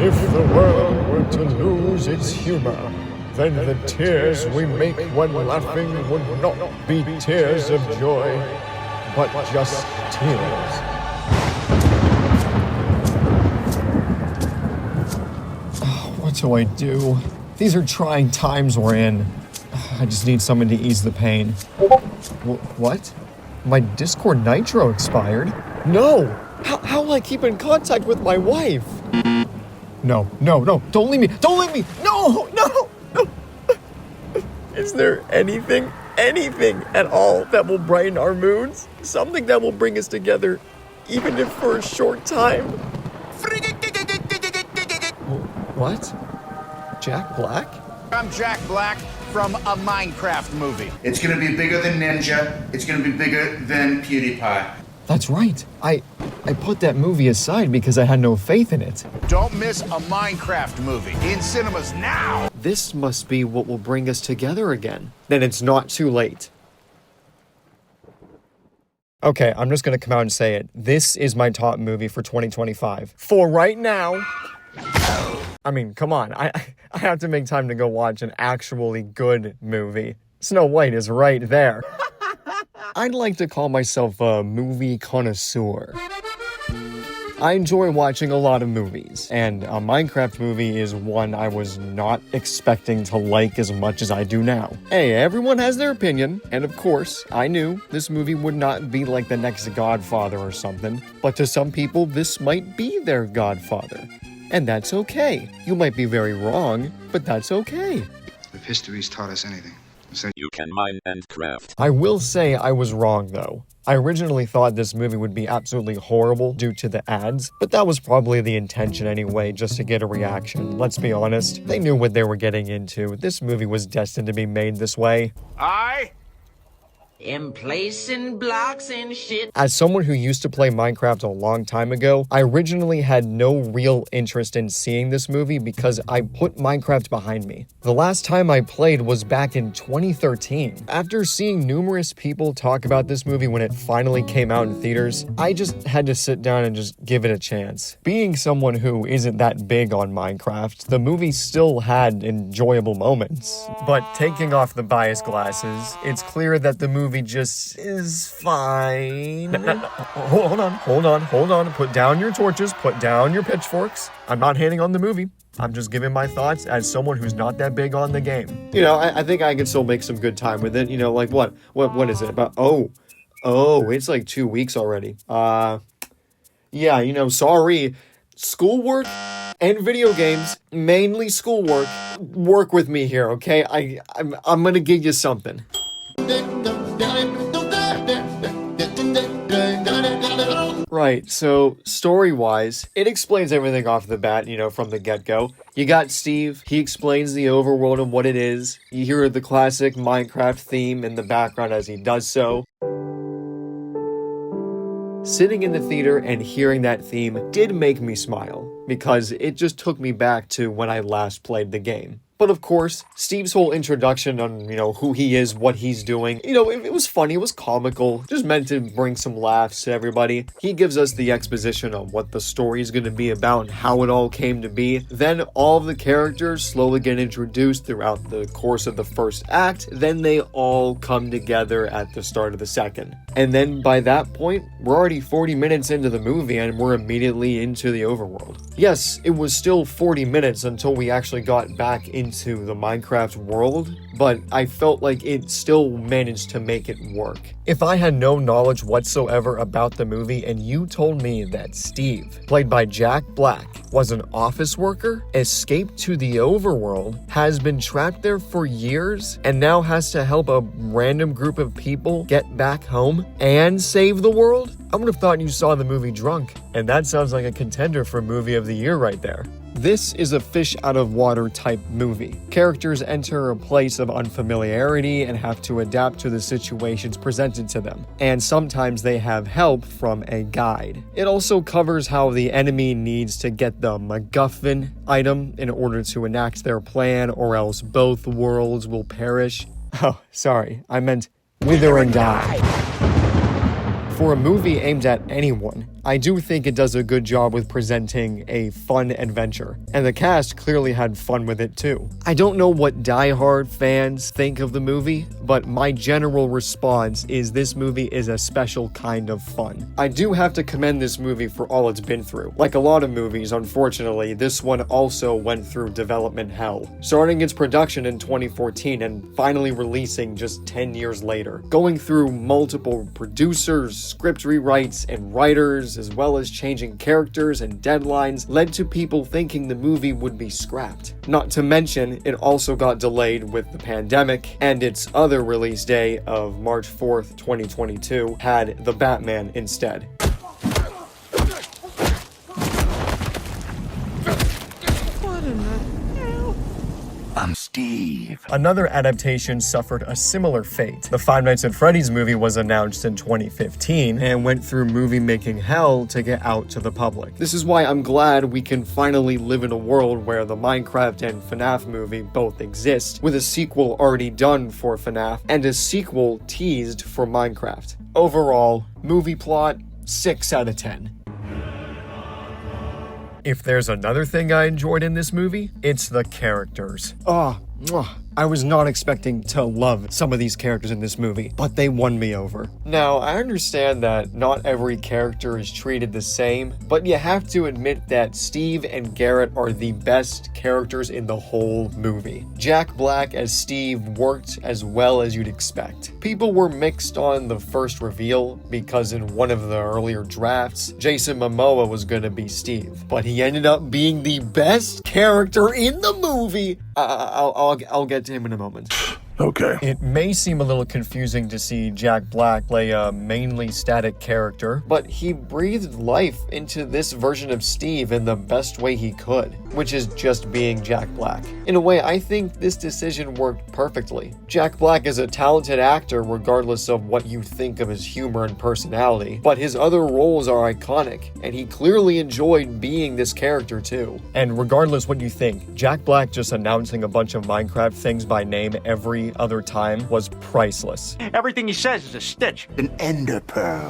If the world were to lose its humor, then the tears we make when laughing would not be tears of joy, but just tears. What do I do? These are trying times we're in. I just need someone to ease the pain. What? My Discord Nitro expired? No! How will I keep in contact with my wife? No, don't leave me! Don't leave me! No! Is there anything at all that will brighten our moods? Something that will bring us together, even if for a short time? What? Jack Black? I'm Jack Black from a Minecraft movie. It's gonna be bigger than Ninja. It's gonna be bigger than PewDiePie. That's right. I put that movie aside because I had no faith in it. Don't miss a Minecraft movie in cinemas now. This must be what will bring us together again. Then it's not too late. Okay, I'm just gonna come out and say it. This is my top movie for 2025. For right now. I mean, come on. I have to make time to go watch an actually good movie. Snow White is right there. I'd like to call myself a movie connoisseur. I enjoy watching a lot of movies, and a Minecraft movie is one I was not expecting to like as much as I do now. Hey, everyone has their opinion, and of course, I knew this movie would not be like the next Godfather or something, but to some people, this might be their Godfather. And that's okay. You might be very wrong, but that's okay. If history's taught us anything, so you can mine and craft. I will say I was wrong, though. I originally thought this movie would be absolutely horrible due to the ads, but that was probably the intention anyway, just to get a reaction. Let's be honest, they knew what they were getting into. This movie was destined to be made this way. I'm placing blocks and shit. As someone who used to play Minecraft a long time ago, I originally had no real interest in seeing this movie because I put Minecraft behind me. The last time I played was back in 2013. After seeing numerous people talk about this movie when it finally came out in theaters, I just had to sit down and just give it a chance. Being someone who isn't that big on Minecraft, the movie still had enjoyable moments. But taking off the bias glasses, it's clear that the movie just is fine. Hold on. Put down your torches, put down your pitchforks. I'm not hating on the movie. I'm just giving my thoughts as someone who's not that big on the game. You know, I think I can still make some good time with it. You know, like what is it about? Oh, it's like 2 weeks already. Yeah, you know, sorry. Schoolwork and video games, mainly schoolwork. Work with me here, okay? I'm gonna give you something. Right, so story-wise, it explains everything off the bat, you know, from the get-go. You got Steve, he explains the overworld and what it is. You hear the classic Minecraft theme in the background as he does so. Sitting in the theater and hearing that theme did make me smile, because it just took me back to when I last played the game. But of course, Steve's whole introduction on, you know, who he is, what he's doing, you know, it was funny, it was comical, just meant to bring some laughs to everybody. He gives us the exposition on what the story is going to be about and how it all came to be. Then all of the characters slowly get introduced throughout the course of the first act. Then they all come together at the start of the second. And then by that point, we're already 40 minutes into the movie and we're immediately into the overworld. Yes, it was still 40 minutes until we actually got back into the Minecraft world, but I felt like it still managed to make it work. If I had no knowledge whatsoever about the movie and you told me that Steve, played by Jack Black, was an office worker, escaped to the overworld, has been trapped there for years, and now has to help a random group of people get back home and save the world, I would have thought you saw the movie drunk. And that sounds like a contender for Movie of the Year right there. This is a fish out of water type movie. Characters enter a place of unfamiliarity and have to adapt to the situations presented to them. And sometimes they have help from a guide. It also covers how the enemy needs to get the MacGuffin item in order to enact their plan, or else both worlds will perish. Oh, sorry, I meant wither and die. For a movie aimed at anyone, I do think it does a good job with presenting a fun adventure, and the cast clearly had fun with it too. I don't know what die-hard fans think of the movie, but my general response is this movie is a special kind of fun. I do have to commend this movie for all it's been through. Like a lot of movies, unfortunately, this one also went through development hell, starting its production in 2014 and finally releasing just 10 years later. Going through multiple producers, script rewrites, and writers, as well as changing characters and deadlines, led to people thinking the movie would be scrapped. Not to mention, it also got delayed with the pandemic, and its other release day of March 4th, 2022 had The Batman instead. I'm Steve. Another adaptation suffered a similar fate. The Five Nights at Freddy's movie was announced in 2015 and went through movie-making hell to get out to the public. This is why I'm glad we can finally live in a world where the Minecraft and FNAF movie both exist, with a sequel already done for FNAF and a sequel teased for Minecraft. Overall, movie plot, 6 out of 10. If there's another thing I enjoyed in this movie, it's the characters. I was not expecting to love some of these characters in this movie, but they won me over. Now, I understand that not every character is treated the same, but you have to admit that Steve and Garrett are the best characters in the whole movie. Jack Black as Steve worked as well as you'd expect. People were mixed on the first reveal because in one of the earlier drafts, Jason Momoa was gonna be Steve, but he ended up being the best character in the movie. I'll get to him in a moment. Okay. It may seem a little confusing to see Jack Black play a mainly static character, but he breathed life into this version of Steve in the best way he could, which is just being Jack Black. In a way, I think this decision worked perfectly. Jack Black is a talented actor regardless of what you think of his humor and personality, but his other roles are iconic, and he clearly enjoyed being this character too. And regardless what you think, Jack Black just announcing a bunch of Minecraft things by name every other time was priceless. Everything he says is a stitch. An ender pearl.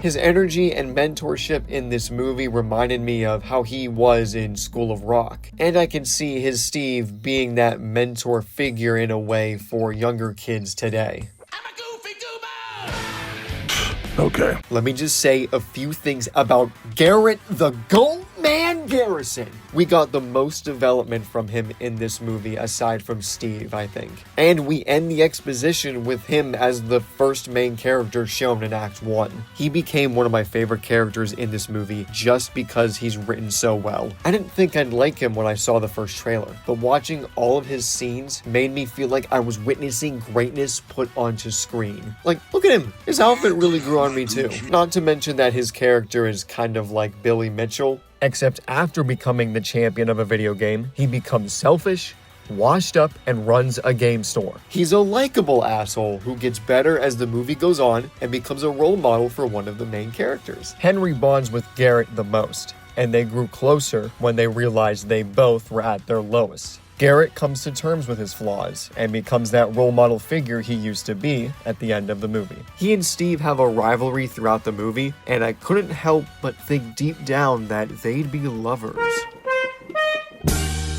His energy and mentorship in this movie reminded me of how he was in School of Rock, and I can see his Steve being that mentor figure in a way for younger kids today. Okay. Let me just say a few things about Garrett the Goatman Garrison. We got the most development from him in this movie aside from Steve, I think. And we end the exposition with him as the first main character shown in Act 1. He became one of my favorite characters in this movie just because he's written so well. I didn't think I'd like him when I saw the first trailer, but watching all of his scenes made me feel like I was witnessing greatness put onto screen. Like, look at him! His outfit really grew on me too. Not to mention that his character is kind of like Billy Mitchell, except after becoming the champion of a video game, he becomes selfish, washed up, and runs a game store. He's a likable asshole who gets better as the movie goes on and becomes a role model for one of the main characters. Henry bonds with Garrett the most, and they grew closer when they realized they both were at their lowest. Garrett comes to terms with his flaws and becomes that role model figure he used to be at the end of the movie. He and Steve have a rivalry throughout the movie, and I couldn't help but think deep down that they'd be lovers.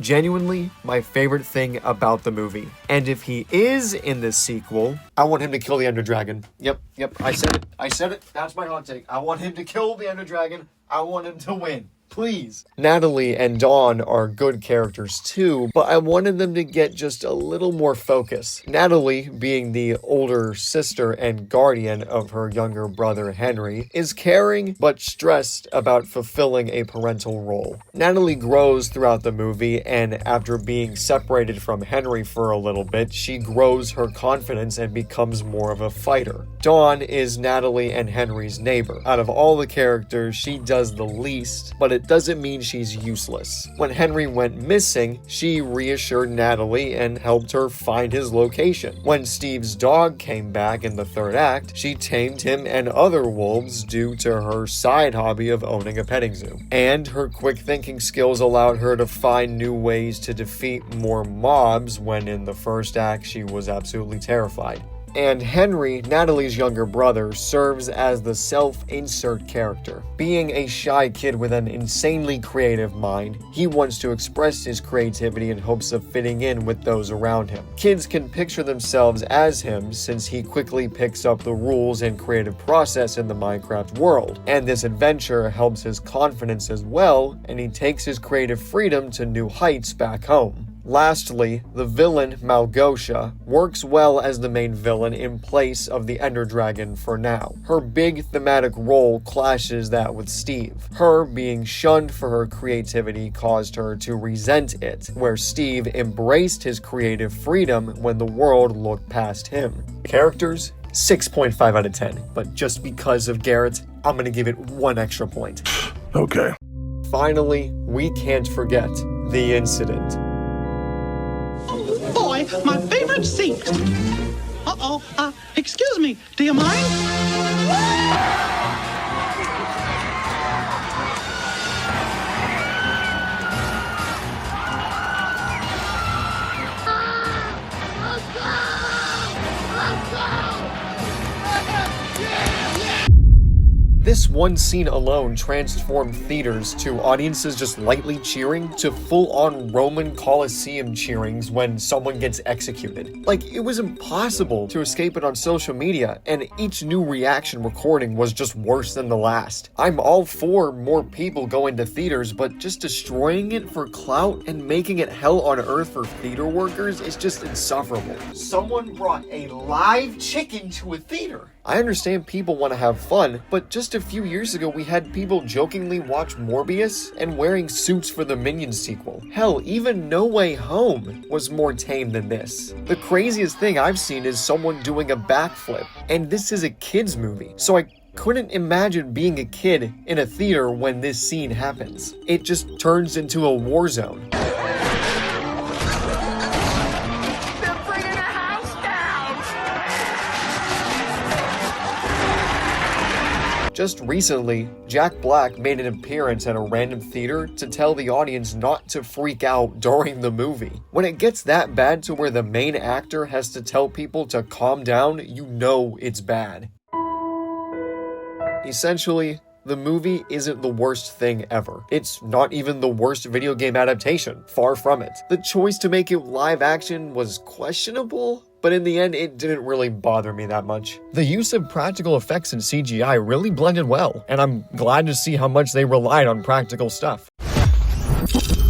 Genuinely, my favorite thing about the movie. And if he is in this sequel, I want him to kill the Ender Dragon. Yep, I said it. That's my hot take. I want him to kill the Ender Dragon. I want him to win. Please. Natalie and Dawn are good characters too, but I wanted them to get just a little more focus. Natalie, being the older sister and guardian of her younger brother Henry, is caring but stressed about fulfilling a parental role. Natalie grows throughout the movie, and after being separated from Henry for a little bit, she grows her confidence and becomes more of a fighter. Dawn is Natalie and Henry's neighbor. Out of all the characters, she does the least, but it doesn't mean she's useless. When Henry went missing, she reassured Natalie and helped her find his location. When Steve's dog came back in the third act, she tamed him and other wolves due to her side hobby of owning a petting zoo. And her quick thinking skills allowed her to find new ways to defeat more mobs when in the first act she was absolutely terrified. And Henry, Natalie's younger brother, serves as the self-insert character. Being a shy kid with an insanely creative mind, he wants to express his creativity in hopes of fitting in with those around him. Kids can picture themselves as him since he quickly picks up the rules and creative process in the Minecraft world, and this adventure helps his confidence as well, and he takes his creative freedom to new heights back home. Lastly, the villain, Malgosha, works well as the main villain in place of the Ender Dragon for now. Her big thematic role clashes that with Steve. Her being shunned for her creativity caused her to resent it, where Steve embraced his creative freedom when the world looked past him. Characters? 6.5 out of 10, but just because of Garrett, I'm gonna give it 1 extra point. Okay. Finally, we can't forget the incident. Boy, my favorite seat. Excuse me, do you mind? This one scene alone transformed theaters to audiences just lightly cheering to full-on Roman Colosseum cheerings when someone gets executed. Like, it was impossible to escape it on social media, and each new reaction recording was just worse than the last. I'm all for more people going to theaters, but just destroying it for clout and making it hell on earth for theater workers is just insufferable. Someone brought a live chicken to a theater. I understand people want to have fun, but just a few years ago we had people jokingly watch Morbius and wearing suits for the Minions sequel. Hell, even No Way Home was more tame than this. The craziest thing I've seen is someone doing a backflip, and this is a kid's movie, so I couldn't imagine being a kid in a theater when this scene happens. It just turns into a war zone. Just recently, Jack Black made an appearance at a random theater to tell the audience not to freak out during the movie. When it gets that bad to where the main actor has to tell people to calm down, you know it's bad. Essentially, the movie isn't the worst thing ever. It's not even the worst video game adaptation, far from it. The choice to make it live action was questionable, but in the end, it didn't really bother me that much. The use of practical effects and CGI really blended well, and I'm glad to see how much they relied on practical stuff.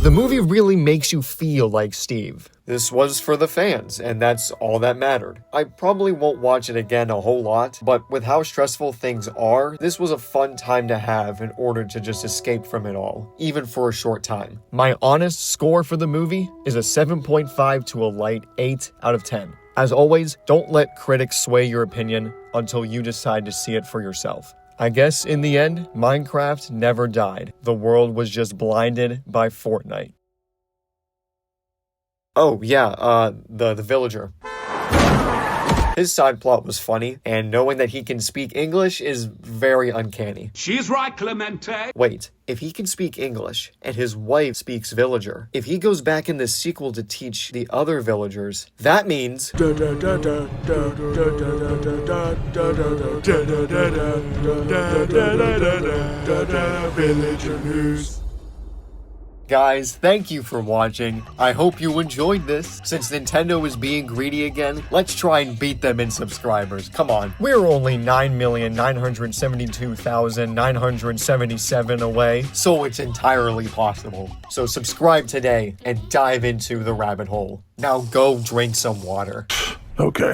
The movie really makes you feel like Steve. This was for the fans, and that's all that mattered. I probably won't watch it again a whole lot, but with how stressful things are, this was a fun time to have in order to just escape from it all, even for a short time. My honest score for the movie is a 7.5 to a light 8 out of 10. As always, don't let critics sway your opinion until you decide to see it for yourself. I guess in the end, Minecraft never died. The world was just blinded by Fortnite. Oh yeah, the villager. His side plot was funny, and knowing that he can speak English is very uncanny. She's right, Clemente. Wait, if he can speak English, and his wife speaks villager, if he goes back in the sequel to teach the other villagers, that means... Villager news. Guys, thank you for watching. I hope you enjoyed this. Since Nintendo is being greedy again, let's try and beat them in subscribers. Come on. We're only 9,972,977 away, so it's entirely possible. So subscribe today and dive into the rabbit hole. Now go drink some water. Okay.